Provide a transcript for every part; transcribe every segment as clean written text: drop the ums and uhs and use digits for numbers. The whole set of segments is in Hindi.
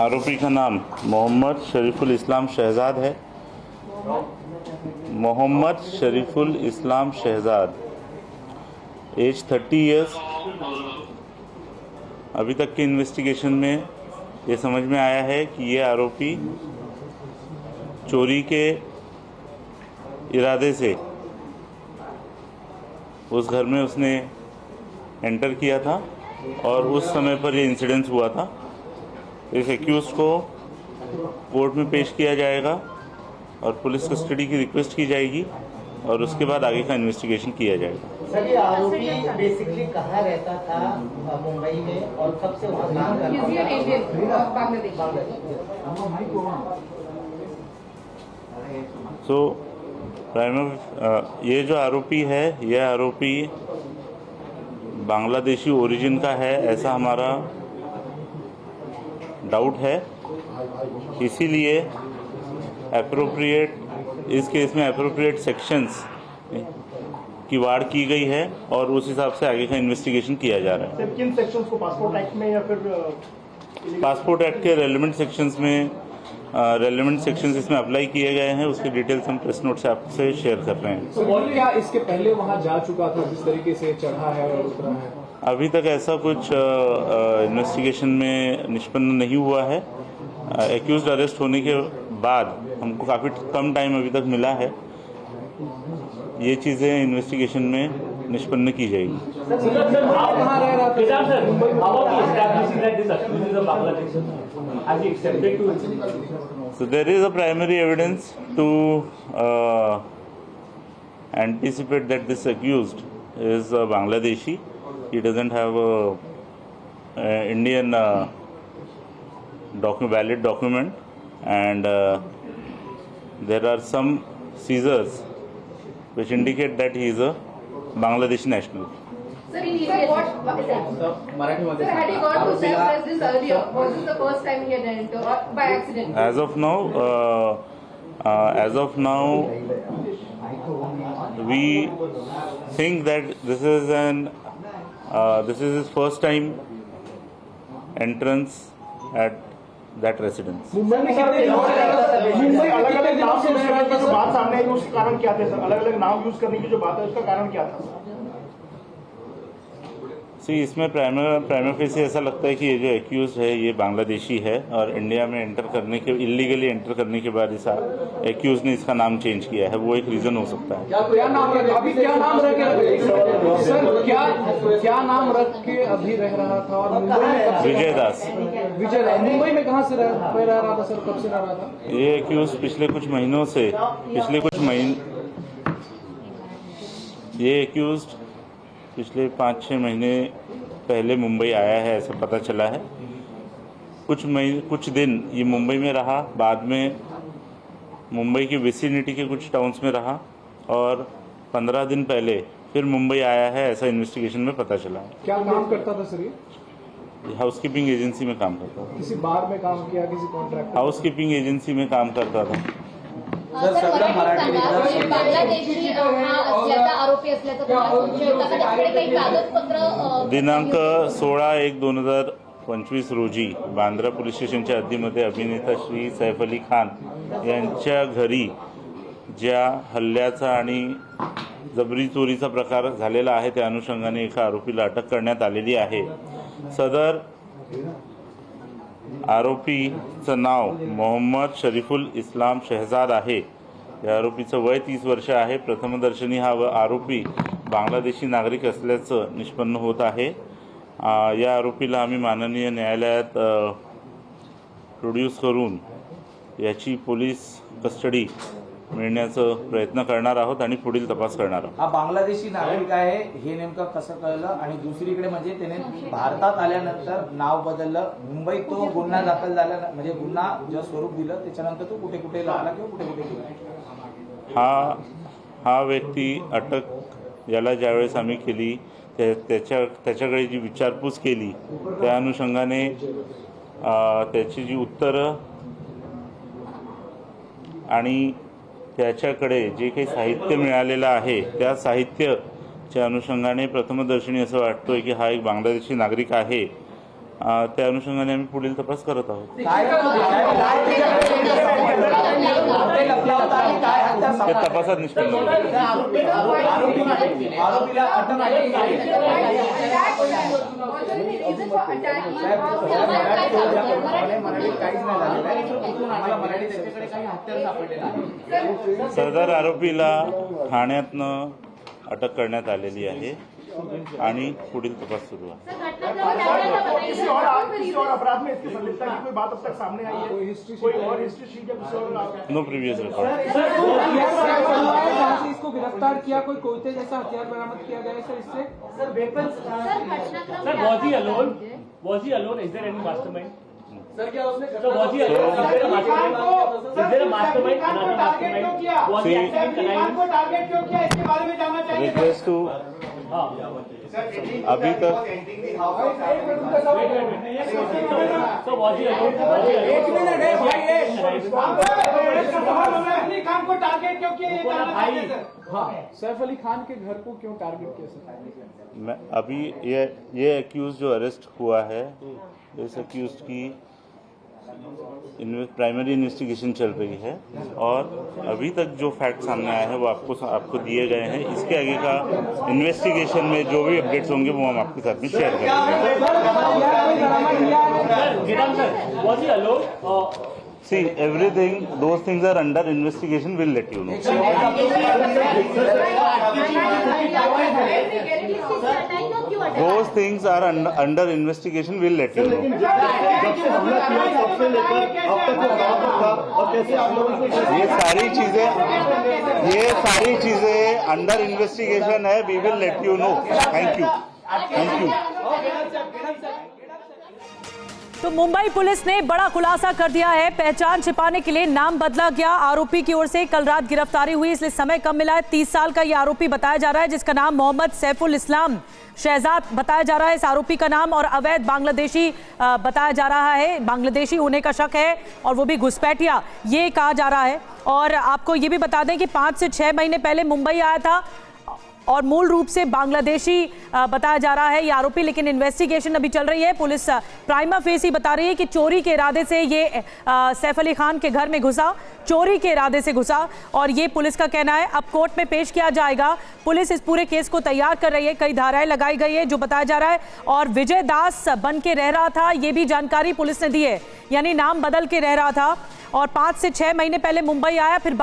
आरोपी का नाम मोहम्मद शरीफुल इस्लाम शहजाद है। मोहम्मद शरीफुल इस्लाम शहजाद, एज 30 ईयर्स। अभी तक के इन्वेस्टिगेशन में ये समझ में आया है कि ये आरोपी चोरी के इरादे से उस घर में उसने एंटर किया था और उस समय पर ये इंसिडेंस हुआ था। इस एक्यूज को कोर्ट में पेश किया जाएगा और पुलिस कस्टडी की रिक्वेस्ट की जाएगी और उसके बाद आगे का इन्वेस्टिगेशन किया जाएगा। सर, ये आरोपी बेसिकली कहाँ रहता था मुंबई में और कब से वहाँ काम करता था? ये जो आरोपी है, यह आरोपी बांग्लादेशी ओरिजिन का है, ऐसा हमारा डाउट है। इसीलिए इस केस में एप्रोप्रिएट सेक्शंस की वाड़ की गई है और उस हिसाब से आगे का इन्वेस्टिगेशन किया जा रहा है। किन सेक्शंस को पासपोर्ट एक्ट में या फिर पासपोर्ट एक्ट के रेलेवेंट सेक्शंस इसमें अप्लाई किए गए हैं। उसके डिटेल्स हम प्रेस नोट से आपसे शेयर कर रहे हैं। तो क्या इसके पहले वहां जा चुका था, जिस तरीके से चढ़ा है और उतरा है? अभी तक ऐसा कुछ इन्वेस्टिगेशन में निष्पन्न नहीं हुआ है। एक्यूज्ड अरेस्ट होने के बाद हमको काफ़ी कम टाइम अभी तक मिला है। ये चीज़ें इन्वेस्टिगेशन में निष्पन्न की जाएगी। So there is a primary evidence to anticipate that this accused is a Bangladeshi. He doesn't have a Indian valid document, and there are some seizures which indicate that he is a Bangladeshi national. Sir, had he got to self-residence earlier? Was this the first time he had entered or by accident? As of now, we think that this is his first time entrance at that residence. Mumbai अलग अलग नाम से रह रहा था, जो बात सामने आई उसके कारण क्या थे सर? अलग अलग नाम यूज करने की जो बात है उसका कारण क्या था? इसमें प्राइमा फेसी ऐसा लगता है कि ये जो एक्यूज है ये बांग्लादेशी है और इंडिया में इलीगली एंटर करने के बाद इस एक्यूज ने इसका नाम चेंज किया है। वो एक रीजन हो सकता है। क्या नाम रख के अभी रह रहा था? और मुंबई में विजय दास। मुंबई में कहाँ से रह रहा था सर? कब से रह रहा था ये एक्यूज? पिछले 5-6 महीने पहले मुंबई आया है, ऐसा पता चला है। कुछ दिन ये मुंबई में रहा, बाद में मुंबई की विसिनिटी के कुछ टाउन्स में रहा और 15 दिन पहले फिर मुंबई आया है, ऐसा इन्वेस्टिगेशन में पता चला है। क्या काम करता था सर ये? हाउसकीपिंग एजेंसी में काम करता था। किसी बार में काम किया, किसी कॉन्ट्रैक्ट? हाउसकीपिंग एजेंसी में काम करता था। दिनांक 16/1/2025 रोजी बांद्रा पोलीस स्टेशनच्या हद्दीमध्ये अभिनेता श्री सैफ अली खान यांच्या घरी ज्या हल्ल्याचा आणि जबरी चोरीचा प्रकार झालेला आहे त्या अनुषंगाने एका आरोपीला अटक करण्यात आलेली आहे। सदर आरोपीचं नाव मोहम्मद शरीफुल इस्लाम शहजाद आहे। या आरोपीचं वय 30 वर्ष आहे। प्रथमदर्शनी हा आरोपी बांग्लादेशी नागरिक असल्याचं निष्पन्न होत आहे। या आरोपीला आम्ही माननीय न्यायालयात प्रोड्यूस करून याची पोलीस कस्टडी मिळण्याचा प्रयत्न करणार आहोत आणि पुढील तपास करणार आहोत। हा बांगलादेशी नागरिक आहे हे नेमकं कसं कळलं? आणि दुसरीकडे म्हणजे त्याने भारतात आल्यानंतर नाव बदललं, मुंबईत तो गुन्हा दाखल झाला, म्हणजे गुन्हा जे स्वरूप दिलं त्याच्यानंतर तो कुठे कुठे लागला किंवा कुठे कुठे गेला? हा व्यक्ती अटक याला ज्यावेळेस आम्ही केली त्याच्याकडे जी विचारपूस केली त्या अनुषंगाने त्याची जी उत्तरं आणि त्याच्याकडे जे काही साहित्य मिळालेलं आहे त्या साहित्याच्या अनुषंगाने प्रथमदर्शनी असं वाटतोय की हा एक बांगलादेशी नागरिक आहे त्या अनुषंगाने आम्ही पुढील तपास करत आहोत. काय लपला होता आणि काय हत्या हे सापडली? तपासात निष्पन्न होईल. आरोपीला अटक मराठीत काहीच नाही झालेलं आहे. आम्हाला मराठीत त्याच्याकडे काही हत्यार सापडलेलं आहे. सदर आरोपीला ठाण्यातनं अटक करण्यात आलेली आहे आणि पुढील तपास सुरू आहे. किसी और अपराध में इसकी संलिप्तता की कोई बात अब तक सामने आई है? कोई और हिस्ट्री शीट या किसी और नो प्रीवियस रिकॉर्ड. जहाँ से इसको गिरफ्तार किया, कोई कोयते जैसा हथियार बरामद किया गया है सर इससे? Sir, was he alone? Is there any mastermind? Sir, was he alone? Is there a mastermind? Is there a mastermind? Another mastermind? Was he acting in connivance? Request to अभी तक So was he alone? Was he alone? हाँ, सैफ अली खान के घर को क्यों टारगेट किया सर? मैं अभी ये एक्यूज जो अरेस्ट हुआ है, इस एक्यूज की प्राइमरी इन्वेस्टिगेशन चल रही है और अभी तक जो फैक्ट सामने आए हैं वो आपको दिए गए हैं. इसके आगे का इन्वेस्टिगेशन में जो भी अपडेट्स होंगे वो हम आपके साथ में शेयर करेंगे. Sir, was he alone? See, everything, those things are under investigation. We'll let you know. Those things are under investigation. We'll let you know. ये सारी चीजें अंडर इन्वेस्टिगेशन है. We will let you know. Thank you. Thank you. तो मुंबई पुलिस ने बड़ा खुलासा कर दिया है. पहचान छिपाने के लिए नाम बदला गया. आरोपी की ओर से कल रात गिरफ्तारी हुई, इसलिए समय कम मिला है. 30 साल का ये आरोपी बताया जा रहा है, जिसका नाम मोहम्मद सैफुल इस्लाम शहजाद बताया जा रहा है. इस आरोपी का नाम और अवैध बांग्लादेशी बताया जा रहा है. बांग्लादेशी होने का शक है और वो भी घुसपैठिया ये कहा जा रहा है. और आपको ये भी बता दें कि 5 से 6 महीने पहले मुंबई आया था और मूल रूप से बांग्लादेशी बताया जा रहा है ये आरोपी. लेकिन इन्वेस्टिगेशन अभी चल रही है. पुलिस प्राइमा फेसी बता रही है कि चोरी के इरादे से ये सैफ अली खान के घर में घुसा, चोरी के इरादे से घुसा और ये पुलिस का कहना है. अब कोर्ट में पेश किया जाएगा. पुलिस इस पूरे केस को तैयार कर रही है. कई धाराएं लगाई गई है जो बताया जा रहा है. और विजय दास बन के रह रहा था, ये भी जानकारी पुलिस ने दी है, यानी नाम बदल के रह रहा था. और 5 से 6 महीने पहले मुंबई आया, फिर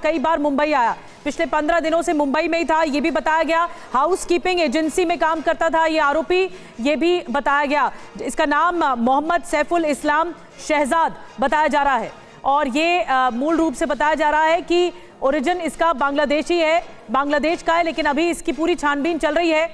कई बार मुंबई आया. पिछले 15 दिनों से मुंबई में ही था, ये भी बताया गया. हाउस कीपिंग एजेंसी में काम करता था ये आरोपी, ये भी बताया गया. इसका नाम मोहम्मद सैफुल इस्लाम शहजाद बताया जा रहा है. और ये मूल रूप से बताया जा रहा है कि ओरिजिन इसका बांग्लादेशी है, बांग्लादेश का है. लेकिन अभी इसकी पूरी छानबीन चल रही है.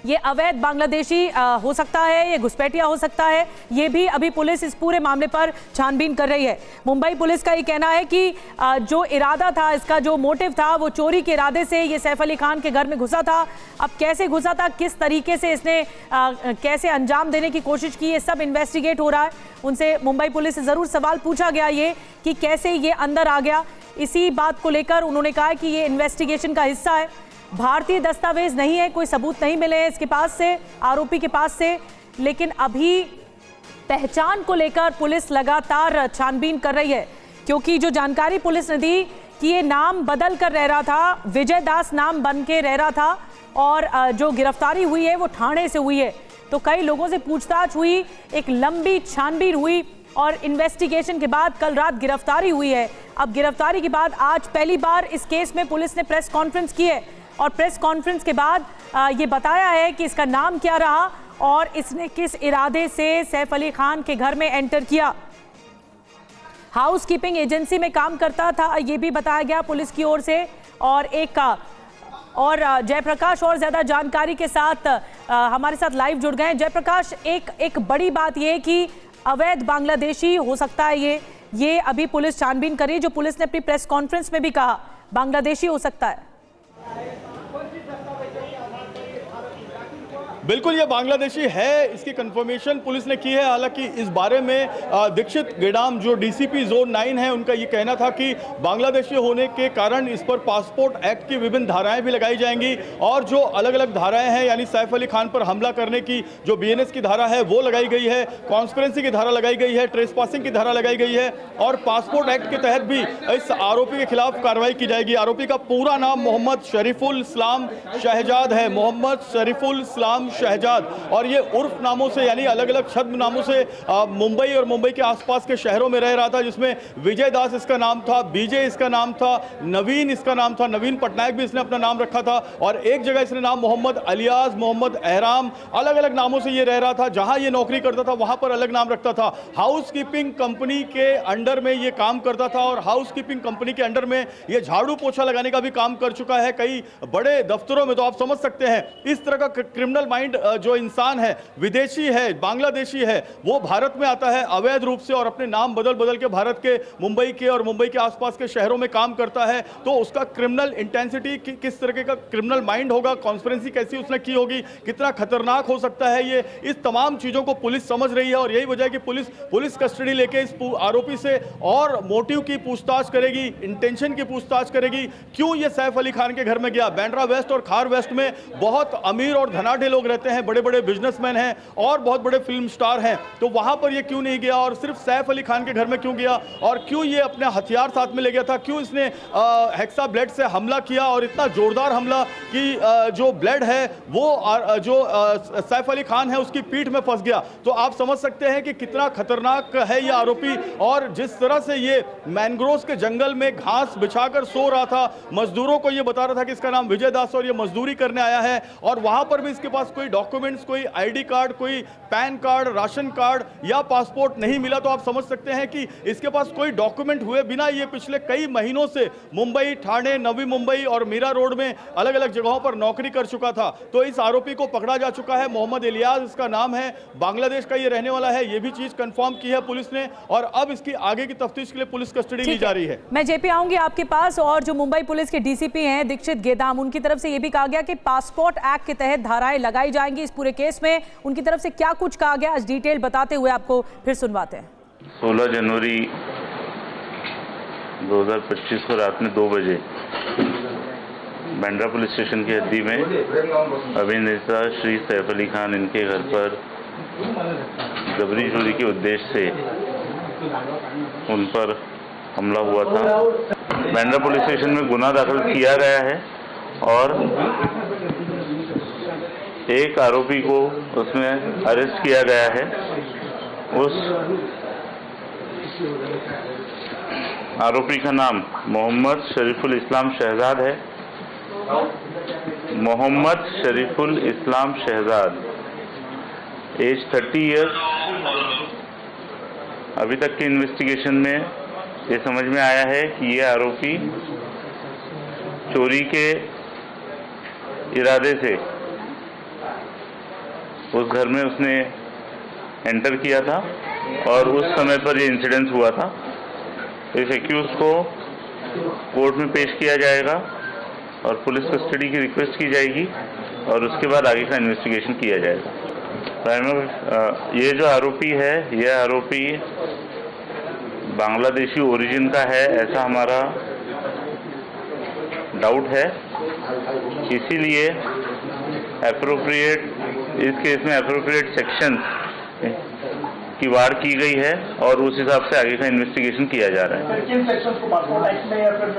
ये अवैध बांग्लादेशी हो सकता है, ये घुसपैठिया हो सकता है, ये भी अभी पुलिस इस पूरे मामले पर छानबीन कर रही है. मुंबई पुलिस का ये कहना है कि जो इरादा था, इसका जो मोटिव था, वो चोरी के इरादे से ये सैफ अली खान के घर में घुसा था. अब कैसे घुसा था, किस तरीके से इसने कैसे अंजाम देने की कोशिश की, ये सब इन्वेस्टिगेट हो रहा है. उनसे मुंबई पुलिस से ज़रूर सवाल पूछा गया ये कि कैसे ये अंदर आ गया. इसी बात को लेकर उन्होंने कहा कि ये इन्वेस्टिगेशन का हिस्सा है. भारतीय दस्तावेज नहीं है, कोई सबूत नहीं मिले हैं इसके पास से, आरोपी के पास से. लेकिन अभी पहचान को लेकर पुलिस लगातार छानबीन कर रही है, क्योंकि जो जानकारी पुलिस ने दी कि ये नाम बदल कर रह रहा था, विजय दास नाम बन के रह रहा था. और जो गिरफ्तारी हुई है वो ठाणे से हुई है. तो कई लोगों से पूछताछ हुई, एक लंबी छानबीन हुई और इन्वेस्टिगेशन के बाद कल रात गिरफ्तारी हुई है. अब गिरफ्तारी के बाद आज पहली बार इस केस में पुलिस ने प्रेस कॉन्फ्रेंस की है. और प्रेस कॉन्फ्रेंस के बाद ये बताया है कि इसका नाम क्या रहा और इसने किस इरादे से सैफ अली खान के घर में एंटर किया. हाउस कीपिंग एजेंसी में काम करता था, ये भी बताया गया पुलिस की ओर से. और जयप्रकाश और ज्यादा जानकारी के साथ हमारे साथ लाइव जुड़ गए हैं. जयप्रकाश, एक बड़ी बात ये कि अवैध बांग्लादेशी हो सकता है ये अभी पुलिस छानबीन करी, जो पुलिस ने अपनी प्रेस कॉन्फ्रेंस में भी कहा बांग्लादेशी हो सकता है. बिल्कुल ये बांग्लादेशी है, इसकी कंफर्मेशन पुलिस ने की है। हालांकि इस बारे में दीक्षित गेडाम जो डीसीपी जोन 9 है, उनका ये कहना था कि बांग्लादेशी होने के कारण इस पर पासपोर्ट एक्ट की विभिन्न धाराएं भी लगाई जाएंगी और जो अलग अलग धाराएं हैं, यानी सैफ अली खान पर हमला करने की जो बीएनएस की धारा है वो लगाई गई है, कॉन्स्पिरेंसी की धारा लगाई गई है, ट्रेसपासिंग की धारा लगाई गई है और पासपोर्ट एक्ट के तहत भी इस आरोपी के खिलाफ कार्रवाई की जाएगी। आरोपी का पूरा नाम मोहम्मद शरीफुल इस्लाम शहजाद है, मोहम्मद शरीफुल इस्लाम शहजाद, और ये उर्फ नामों से यानी अलग अलग छद्म नामों से मुंबई और मुंबई के आसपास के शहरों में रह रहा था, जिसमें विजय दास इसका नाम था, बीजे इसका नाम था, नवीन इसका नाम था, नवीन पटनायक भी इसने अपना नाम रखा था और एक जगह इसने नाम मोहम्मद अलियास, मोहम्मद एहराम, अलग अलग नामों से ये रह रहा था। जहां ये नौकरी करता था वहां पर अलग नाम रखता था। हाउस कीपिंग कंपनी के अंडर में ये काम करता था और हाउस कीपिंग कंपनी के अंडर में ये झाड़ू पोछा लगाने का भी काम कर चुका है कई बड़े दफ्तरों में। तो आप समझ सकते हैं इस तरह का क्रिमिनल माइंड जो इंसान है, विदेशी है, बांग्लादेशी है, वो भारत में आता है अवैध रूप से और अपने नाम बदल बदल के भारत के मुंबई के और मुंबई के आसपास के शहरों में काम करता है। तो उसका क्रिमिनल इंटेंसिटी किस तरह का क्रिमिनल माइंड होगा, कॉन्स्पिरेंसी कैसी उसने की होगी, कितना खतरनाक हो सकता है ये, इस तमाम चीजों को पुलिस समझ रही है और यही वजह है कि पुलिस कस्टडी लेके इस आरोपी से और मोटिव की पूछताछ करेगी, इंटेंशन की पूछताछ करेगी। क्यों ये सैफ अली खान के घर में गया? बांद्रा वेस्ट और खार वेस्ट में बहुत अमीर और धनाढ़ लोग रहते हैं, बड़े बड़े बिजनेसमैन हैं और बहुत बड़े फिल्म स्टार हैं, तो वहां पर ये क्यों नहीं गया और सिर्फ सैफ अली खान के घर में क्यों गया और क्यों ये अपने हथियार साथ में ले गया था? क्यों इसने हेक्सा ब्लेड से हमला किया और इतना जोरदार हमला कि जो ब्लेड है वो जो सैफ अली खान है उसकी पीठ में फंस गया? तो आप समझ सकते हैं कि कितना खतरनाक है ये आरोपी। और जिस तरह से ये मैंग्रोव्स के जंगल में घास बिछाकर सो रहा था, मजदूरों को ये बता रहा था कि इसका नाम विजय दास और ये मजदूरी करने आया है, और वहां पर भी इसके पास कोई डॉक्यूमेंट्स, कोई आईडी कार्ड, कोई पैन कार्ड, राशन कार्ड या पासपोर्ट नहीं मिला। तो आप समझ सकते हैं कि इसके पास कोई डॉक्यूमेंट हुए बिना ये पिछले कई महीनों से मुंबई, ठाणे, नवी मुंबई और मीरा रोड में अलग अलग जगहों पर नौकरी कर चुका था। तो इस आरोपी को पकड़ा जा चुका है, मोहम्मद इलियास इसका नाम है, बांग्लादेश का ये रहने वाला है, ये भी चीज कंफर्म की है पुलिस ने और अब इसकी आगे की तफ्तीश के लिए पुलिस कस्टडी ली जा रही है। मैं जेपी आऊंगी आपके पास। और जो मुंबई पुलिस के डीसीपी हैं दीक्षित गेदाम, उनकी तरफ से ये भी कहा गया कि पासपोर्ट एक्ट के तहत धाराएं लगाई जाएंगी इस पूरे केस में। उनकी तरफ से क्या कुछ कहा गया, आज डिटेल बताते हुए आपको फिर सुनवाते हैं। 16 जनवरी 2025 को रात में 2 बजे बांद्रा पुलिस स्टेशन की हद्दी में अभिनेता श्री सैफ अली खान इनके घर पर जबरी चोरी के उद्देश्य से उन पर हमला हुआ था। बांद्रा पुलिस स्टेशन में गुना दाखिल किया गया है और एक आरोपी को उसमें अरेस्ट किया गया है। उस आरोपी का नाम मोहम्मद शरीफुल इस्लाम शहजाद है। मोहम्मद शरीफुल इस्लाम शहजाद, एज 30 ईयर्स। अभी तक की इन्वेस्टिगेशन में ये समझ में आया है कि ये आरोपी चोरी के इरादे से उस घर में उसने एंटर किया था और उस समय पर ये इंसिडेंस हुआ था। इस एक्यूज को कोर्ट में पेश किया जाएगा और पुलिस कस्टडी की रिक्वेस्ट की जाएगी और उसके बाद आगे का इन्वेस्टिगेशन किया जाएगा। ये जो आरोपी है, यह आरोपी बांग्लादेशी ओरिजिन का है, ऐसा हमारा डाउट है। इसीलिए एप्रोप्रिएट इस केस में एप्रोप्रिएट सेक्शंस की वार की गई है और उस हिसाब से आगे का इन्वेस्टिगेशन किया जा रहा है। किन सेक्शंस को पासपोर्ट एक्ट में या फिर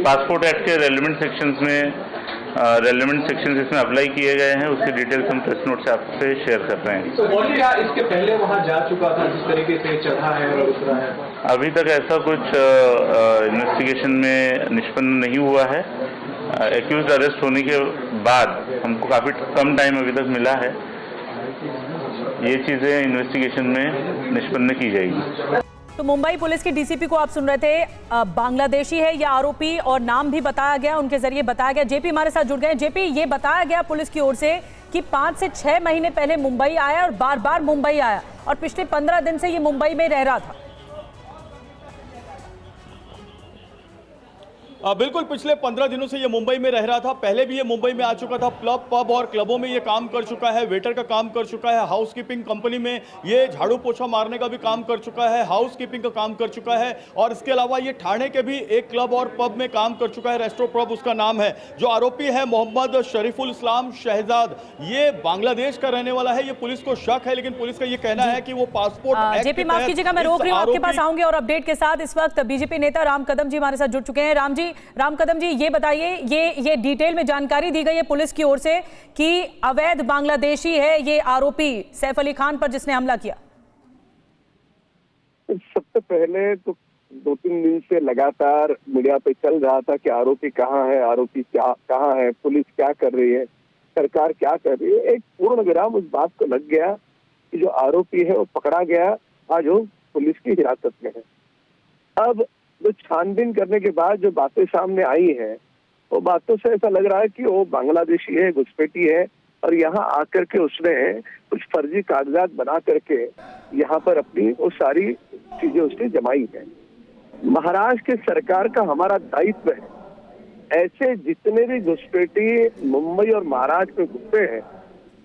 पासपोर्ट एक्ट के रेलिवेंट सेक्शंस में रेलिवेंट सेक्शंस इसमें अप्लाई किए गए हैं, उसके डिटेल्स हम प्रेस नोट से आपसे शेयर कर रहे हैं। तो बॉडी क्या इसके पहले वहां जा चुका था, जिस तरीके से चढ़ा है और उतरा है? अभी तक ऐसा कुछ इन्वेस्टिगेशन में निष्पन्न नहीं हुआ है। एक्यूज अरेस्ट होने के बाद हमको काफ़ी कम टाइम अभी तक मिला है। ये चीज़ें इन्वेस्टिगेशन में निष्पन्न की जाएगी। तो मुंबई पुलिस के डीसीपी को आप सुन रहे थे, बांग्लादेशी है ये आरोपी और नाम भी बताया गया, उनके जरिए बताया गया। जेपी हमारे साथ जुड़ गए। जेपी, ये बताया गया पुलिस की ओर से कि 5 से 6 महीने पहले मुंबई आया और बार बार मुंबई आया और पिछले 15 दिन से ये मुंबई में रह रहा था। बिल्कुल पिछले 15 दिनों से ये मुंबई में रह रहा था। पहले भी ये मुंबई में आ चुका था। पब और क्लबों में ये काम कर चुका है, वेटर का काम कर चुका है, हाउसकीपिंग कंपनी में ये झाड़ू पोछा मारने का भी काम कर चुका है, हाउसकीपिंग का काम कर चुका है और इसके अलावा ये ठाणे के भी एक क्लब और पब में काम कर चुका है, रेस्टो पब उसका नाम है। जो आरोपी है मोहम्मद शरीफुल इस्लाम शहजाद, ये बांग्लादेश का रहने वाला है। ये पुलिस को शक है, लेकिन पुलिस का ये कहना है कि वो पासपोर्ट एक्ट जेपी माफ कीजिएगा, मैं रोक रही हूँ, आपके पास आऊंगी और अपडेट के साथ। इस वक्त बीजेपी नेता राम कदम जी हमारे साथ जुड़ चुके हैं। राम कदम जी, ये बताइए, ये डिटेल में जानकारी दी गई है पुलिस की ओर से कि अवैध बांग्लादेशी है ये आरोपी सैफ अली खान पर जिसने हमला किया। सबसे पहले तो 2-3 दिन से लगातार मीडिया पे चल रहा था कि आरोपी कहाँ है, आरोपी कहाँ है, पुलिस क्या कर रही है, सरकार क्या कर रही है। एक पूर्ण विराम उस बात को लग गया कि जो आरोपी है वो पकड़ा गया, आज वो पुलिस की हिरासत में है। अब जो छानबीन करने के बाद जो बातें सामने आई है, वो बातों से ऐसा लग रहा है कि वो बांग्लादेशी है, घुसपैठी है और यहाँ आकर के उसने कुछ फर्जी कागजात बना करके यहाँ पर अपनी वो सारी चीजें उसने जमाई है। महाराष्ट्र के सरकार का हमारा दायित्व है ऐसे जितने भी घुसपैठी मुंबई और महाराष्ट्र में घुसे हैं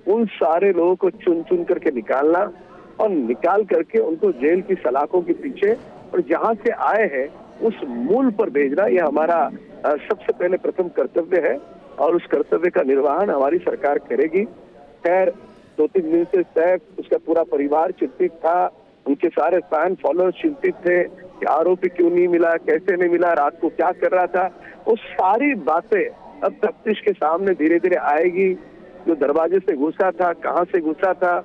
उन सारे लोगों को चुन चुन करके निकालना और निकाल करके उनको जेल की सलाखों के पीछे और जहां से आए हैं उस मूल पर भेजना, यह हमारा सबसे पहले प्रथम कर्तव्य है और उस कर्तव्य का निर्वहन हमारी सरकार करेगी। खैर 2-3 दिन से सैफ, उसका पूरा परिवार चिंतित था, उनके सारे फैन फॉलोअर्स चिंतित थे कि आरोपी क्यों नहीं मिला, कैसे नहीं मिला, रात को क्या कर रहा था। वो सारी बातें अब तफ्तीश के सामने धीरे धीरे आएगी। जो दरवाजे से घुसा था, कहाँ से घुसा था,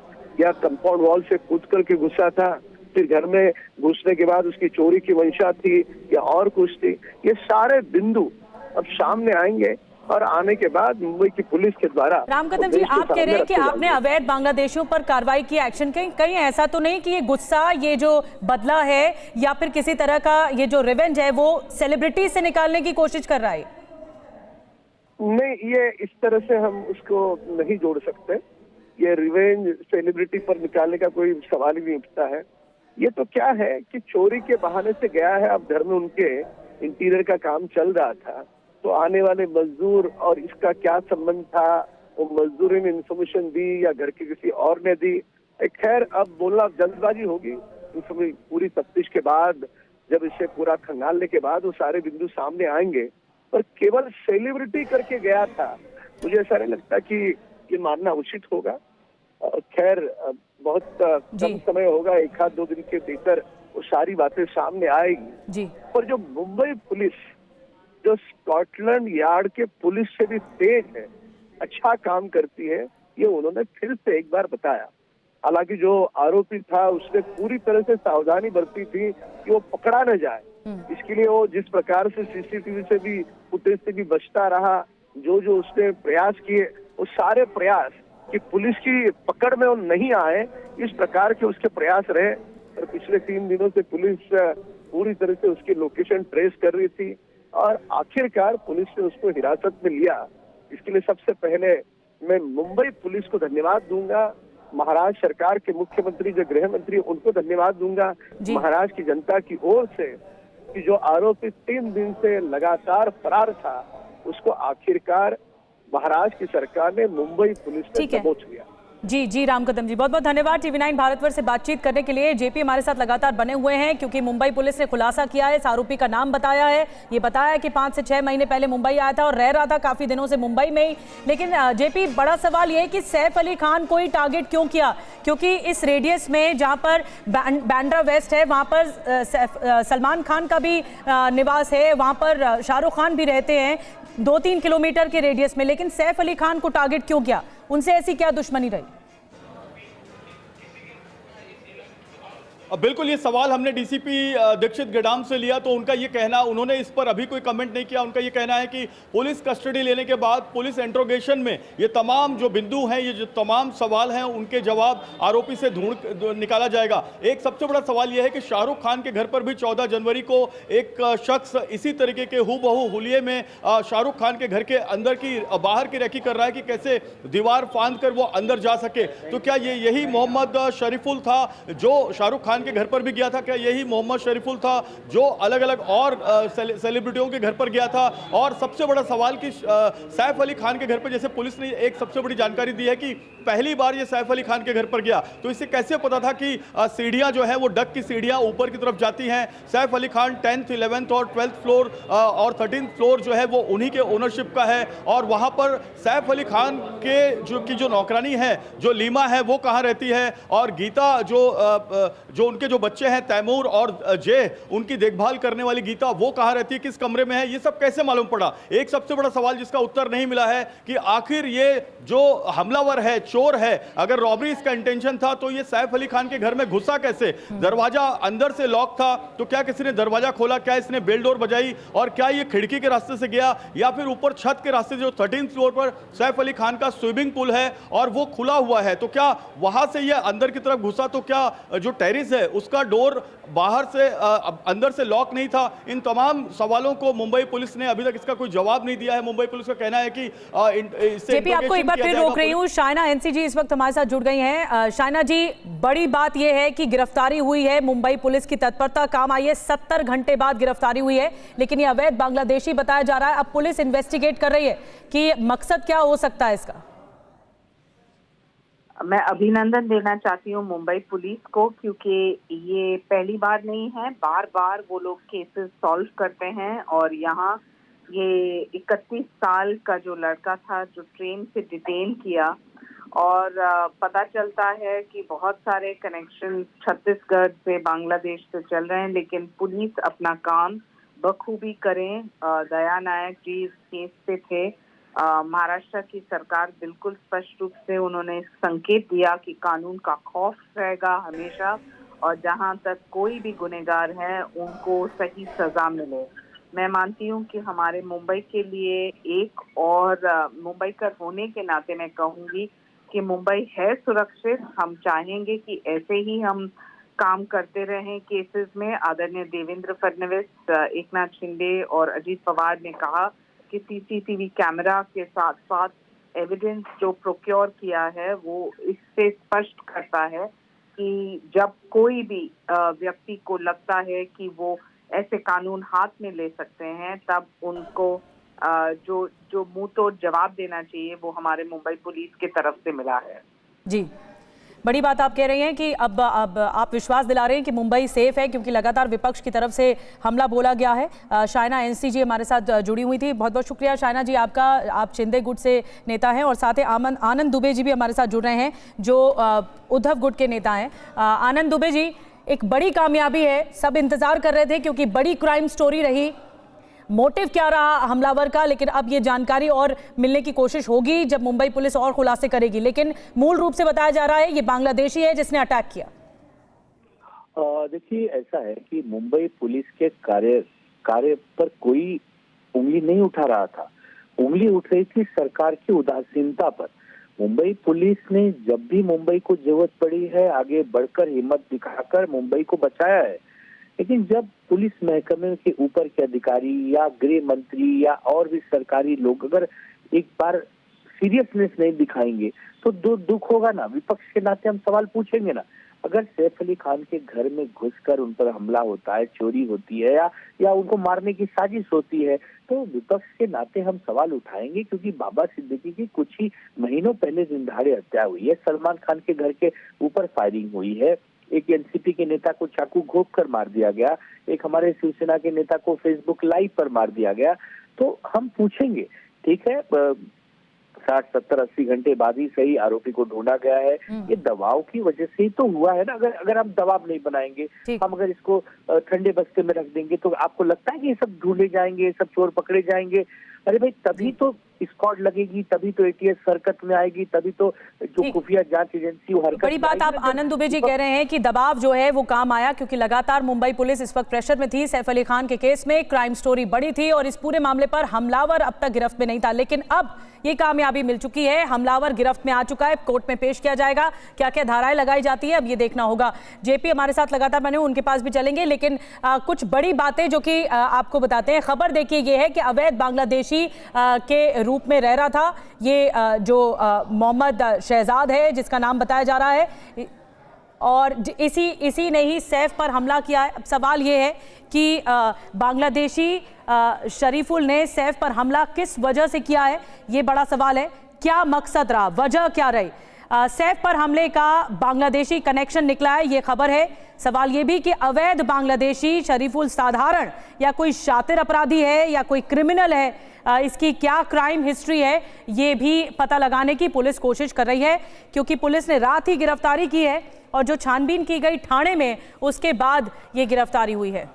या कंपाउंड वॉल से कूद करके घुसा था, फिर घर में घुसने के बाद उसकी चोरी की मंशा थी या और कुछ थी, ये सारे बिंदु अब सामने आएंगे और आने के बाद मुंबई की पुलिस के द्वारा। राम कदम जी, आप कह रहे हैं कि आपने अवैध बांग्लादेशियों पर कार्रवाई की, एक्शन की, कहीं ऐसा तो नहीं कि ये गुस्सा, ये जो बदला है या फिर किसी तरह का ये जो रिवेंज है वो सेलिब्रिटी से निकालने की कोशिश कर रहा है? नहीं, ये इस तरह से हम उसको नहीं जोड़ सकते। ये रिवेंज सेलिब्रिटी पर निकालने का कोई सवाल ही नहीं उठता है। ये तो क्या है कि चोरी के बहाने से गया है, अब घर में उनके इंटीरियर का काम चल रहा था, तो आने वाले मजदूर और इसका क्या संबंध था, वो मजदूर ने इन्फॉर्मेशन दी या घर के किसी और ने दी। खैर अब बोलना जल्दबाजी होगी। पूरी तफ्तीश के बाद जब इसे पूरा खंगालने के बाद वो सारे बिंदु सामने आएंगे। पर केवल सेलिब्रिटी करके गया था, मुझे ऐसा नहीं लगता कि ये मानना उचित होगा। खैर बहुत कम समय होगा, 1-2 दिन के भीतर वो सारी बातें सामने आएगी जी। पर जो मुंबई पुलिस जो स्कॉटलैंड यार्ड के पुलिस से भी तेज है, अच्छा काम करती है, ये उन्होंने फिर से एक बार बताया। हालांकि जो आरोपी था उसने पूरी तरह से सावधानी बरती थी कि वो पकड़ा न जाए। इसके लिए वो जिस प्रकार से सीसीटीवी से भी फुटेज से भी बचता रहा, जो उसने प्रयास किए, वो सारे प्रयास कि पुलिस की पकड़ में वो नहीं आए, इस प्रकार के उसके प्रयास रहे। और पिछले 3 दिनों से पुलिस पूरी तरह से उसकी लोकेशन ट्रेस कर रही थी और आखिरकार पुलिस ने उसको हिरासत में लिया। इसके लिए सबसे पहले मैं मुंबई पुलिस को धन्यवाद दूंगा, महाराष्ट्र सरकार के मुख्यमंत्री जो गृह मंत्री उनको धन्यवाद दूंगा, महाराष्ट्र की जनता की ओर से कि जो आरोपी 3 दिन से लगातार फरार था उसको आखिरकार महाराष्ट्र की सरकार ने मुंबई पुलिस ने दबोच लिया। जी राम कदम जी, बहुत बहुत धन्यवाद TV9 भारतवर्ष से बातचीत करने के लिए। जेपी हमारे साथ लगातार बने हुए हैं क्योंकि मुंबई पुलिस ने खुलासा किया है, इस आरोपी का नाम बताया है, ये बताया कि 5 से 6 महीने पहले मुंबई आया था और रह रहा था काफी दिनों से मुंबई में ही। लेकिन जेपी, बड़ा सवाल ये है कि सैफ अली खान को ही टारगेट क्यों किया? क्योंकि इस रेडियस में जहां पर बांद्रा वेस्ट है वहां पर सलमान खान का भी निवास है, वहां पर शाहरुख खान भी रहते हैं 2-3 किलोमीटर के रेडियस में, लेकिन सैफ अली खान को टारगेट क्यों किया? उनसे ऐसी क्या दुश्मनी रही? बिल्कुल, ये सवाल हमने डीसीपी दीक्षित गेडाम से लिया तो उनका ये कहना, उन्होंने इस पर अभी कोई कमेंट नहीं किया। उनका ये कहना है कि पुलिस कस्टडी लेने के बाद पुलिस इंट्रोगेशन में ये तमाम जो बिंदु हैं, ये जो तमाम सवाल हैं, उनके जवाब आरोपी से ढूंढ निकाला जाएगा। एक सबसे बड़ा सवाल यह है कि शाहरुख खान के घर पर भी 14 जनवरी को एक शख्स इसी तरीके के हूबहू हुलिये में शाहरुख खान के घर के अंदर की बाहर की रेकी कर रहा है कि कैसे दीवार फांद कर वो अंदर जा सके। तो क्या यही मोहम्मद शरीफुल था जो शाहरुख खान खान के घर पर भी गया था? क्या यही मोहम्मद शरीफुल था जो अलग अलग और सेलिब्रिटियों के घर पर गया था? और सबसे बड़ा सवाल कि सैफ अली खान के घर पर, जैसे पुलिस ने एक सबसे बड़ी जानकारी दी है कि पहली बार ये सैफ अली खान के घर पर गया, तो इससे कैसे पता था कि सीढ़ियां जो है वो डक की सीढ़ियां ऊपर की तरफ जाती हैं? सैफ अली खान 10th, 11th और 12th फ्लोर और 13th फ्लोर जो है वो उन्हीं के ओनरशिप का है। और वहां पर सैफ अली खान के जो नौकरानी है, जो लीमा है, वो कहां रहती है? और गीता जो उनके जो बच्चे हैं तैमूर और जय, उनकी देखभाल करने वाली गीता, वो कहां रहती है, किस कमरे में है? ये सब कैसे मालूम पड़ा? एक सबसे बड़ा सवाल जिसका उत्तर नहीं मिला है कि आखिर ये जो हमलावर है, चोर है, अगर रॉबरी इसका इंटेंशन था तो ये सैफ अली खान के घर में घुसा कैसे? दरवाजा अंदर से लॉक था, तो क्या किसी ने दरवाजा खोला? क्या इसने बेल डोर बजाई? और क्या ये खिड़की के रास्ते से गया या फिर ऊपर छत के रास्ते, जो 13th फ्लोर पर सैफ अली खान का स्विमिंग पूल है और वो खुला हुआ है, तो क्या वहां से ये अंदर की तरफ घुसा? तो क्या जो टेरिस है उसका डोर बाहर से अंदर से लॉक नहीं था? इन तमाम सवालों को मुंबई पुलिस ने अभी तक इसका कोई जवाब नहीं दिया है। मुंबई पुलिस का कहना है कि इससे जेपी, आपको एक बार फिर रोक रही हूँ। शाइना एनसीजी इस वक्त हमारे साथ जुड़ गई हैं। शाइना जी, बड़ी बात यह है कि गिरफ्तारी हुई है, मुंबई पुलिस की तत्परता काम आई है, 70 घंटे बाद गिरफ्तारी हुई है, लेकिन ये अवैध बांग्लादेशी बताया जा रहा है। अब पुलिस इन्वेस्टिगेट कर रही है कि मकसद क्या हो सकता है इसका? मैं अभिनंदन देना चाहती हूँ मुंबई पुलिस को, क्योंकि ये पहली बार नहीं है, बार बार वो लोग केसेस सॉल्व करते हैं। और यहाँ ये 31 साल का जो लड़का था जो ट्रेन से डिटेन किया, और पता चलता है कि बहुत सारे कनेक्शन छत्तीसगढ़ से बांग्लादेश से चल रहे हैं, लेकिन पुलिस अपना काम बखूबी करें। दया नायक जी इस केस पे थे। महाराष्ट्र की सरकार बिल्कुल स्पष्ट रूप से उन्होंने संकेत दिया कि कानून का खौफ रहेगा हमेशा, और जहां तक कोई भी गुनहगार है उनको सही सजा मिले। मैं मानती हूं कि हमारे मुंबई के लिए एक और मुंबईकर होने के नाते मैं कहूंगी कि मुंबई है सुरक्षित। हम चाहेंगे कि ऐसे ही हम काम करते रहें केसेस में। आदरणीय देवेंद्र फडणवीस, एकनाथ शिंदे और अजीत पवार ने कहा कि सीसीटीवी कैमरा के साथ साथ एविडेंस जो प्रोक्योर किया है वो इससे स्पष्ट करता है कि जब कोई भी व्यक्ति को लगता है कि वो ऐसे कानून हाथ में ले सकते हैं, तब उनको जो मुंह तोड़ जवाब देना चाहिए वो हमारे मुंबई पुलिस की तरफ से मिला है। जी, बड़ी बात आप कह रही हैं कि अब आप विश्वास दिला रहे हैं कि मुंबई सेफ है, क्योंकि लगातार विपक्ष की तरफ से हमला बोला गया है। शाइना एनसीजी हमारे साथ जुड़ी हुई थी। बहुत बहुत शुक्रिया शाइना जी आपका। आप शिंदे गुट से नेता हैं और साथ ही आनंद दुबे जी भी हमारे साथ जुड़ रहे हैं जो उद्धव गुट के नेता हैं। आनंद दुबे जी, एक बड़ी कामयाबी है, सब इंतजार कर रहे थे क्योंकि बड़ी क्राइम स्टोरी रही। मोटिव क्या रहा हमलावर का, लेकिन अब ये जानकारी और मिलने की कोशिश होगी जब मुंबई पुलिस और खुलासे करेगी, लेकिन मूल रूप से बताया जा रहा है ये बांग्लादेशी है जिसने अटैक किया। देखिए, ऐसा है कि मुंबई पुलिस के कार्य पर कोई उंगली नहीं उठा रहा था, उंगली उठ रही थी सरकार की उदासीनता पर। मुंबई पुलिस ने जब भी मुंबई को जरूरत पड़ी है आगे बढ़कर हिम्मत दिखाकर मुंबई को बचाया है, लेकिन जब पुलिस महकमे के ऊपर के अधिकारी या गृह मंत्री या और भी सरकारी लोग अगर एक बार सीरियसनेस नहीं दिखाएंगे तो दुख होगा ना। विपक्ष के नाते हम सवाल पूछेंगे ना। अगर सैफ अली खान के घर में घुसकर उन पर हमला होता है, चोरी होती है या उनको मारने की साजिश होती है, तो विपक्ष के नाते हम सवाल उठाएंगे, क्योंकि बाबा सिद्दीकी की कुछ ही महीनों पहले जिंदहाड़े हत्या हुई है। सलमान खान के घर के ऊपर फायरिंग हुई है। एक एनसीपी के नेता को चाकू घोंप कर मार दिया गया। एक हमारे शिवसेना के नेता को फेसबुक लाइव पर मार दिया गया। तो हम पूछेंगे, ठीक है, 60, 70, 80 घंटे बाद ही सही आरोपी को ढूंढा गया है। ये दबाव की वजह से ही तो हुआ है ना। अगर हम दबाव नहीं बनाएंगे, हम अगर इसको ठंडे बस्ते में रख देंगे, तो आपको लगता है कि ये सब ढूंढे जाएंगे, ये सब चोर पकड़े जाएंगे? अरे भाई, तभी तो स्क्वाड लगेगी, तभी तो एटीएस हरकत में आएगी, तभी तो जो खुफिया जांच एजेंसी हरकत। बड़ी बात आप आनंद दुबे जी कह रहे हैं कि दबाव जो है वो काम आया, क्योंकि लगातार मुंबई पुलिस इस वक्त प्रेशर में थी। सैफ अली खान के केस में क्राइम स्टोरी बड़ी थी और इस पूरे मामले पर हमलावर अब तक गिरफ्त में नहीं था, लेकिन अब ये कामयाबी मिल चुकी है। हमलावर गिरफ्त में आ चुका है, कोर्ट में पेश किया जाएगा। क्या क्या धाराएं लगाई जाती है अब ये देखना होगा। जेपी हमारे साथ लगातार बने, उनके पास भी चलेंगे, लेकिन कुछ बड़ी बातें जो कि आपको बताते हैं। खबर देखिए ये है कि अवैध बांग्लादेशी के रूप में रह रहा था ये जो मोहम्मद शहजाद है, जिसका नाम बताया जा रहा है, और इसी ने ही सैफ पर हमला किया है। अब सवाल ये है कि बांग्लादेशी शरीफुल ने सैफ पर हमला किस वजह से किया है, ये बड़ा सवाल है। क्या मकसद रहा, वजह क्या रही? सैफ पर हमले का बांग्लादेशी कनेक्शन निकला है, ये खबर है। सवाल ये भी कि अवैध बांग्लादेशी शरीफुल साधारण या कोई शातिर अपराधी है या कोई क्रिमिनल है, इसकी क्या क्राइम हिस्ट्री है, ये भी पता लगाने की पुलिस कोशिश कर रही है, क्योंकि पुलिस ने रात ही गिरफ्तारी की है और जो छानबीन की गई ठाणे में उसके बाद ये गिरफ्तारी हुई है।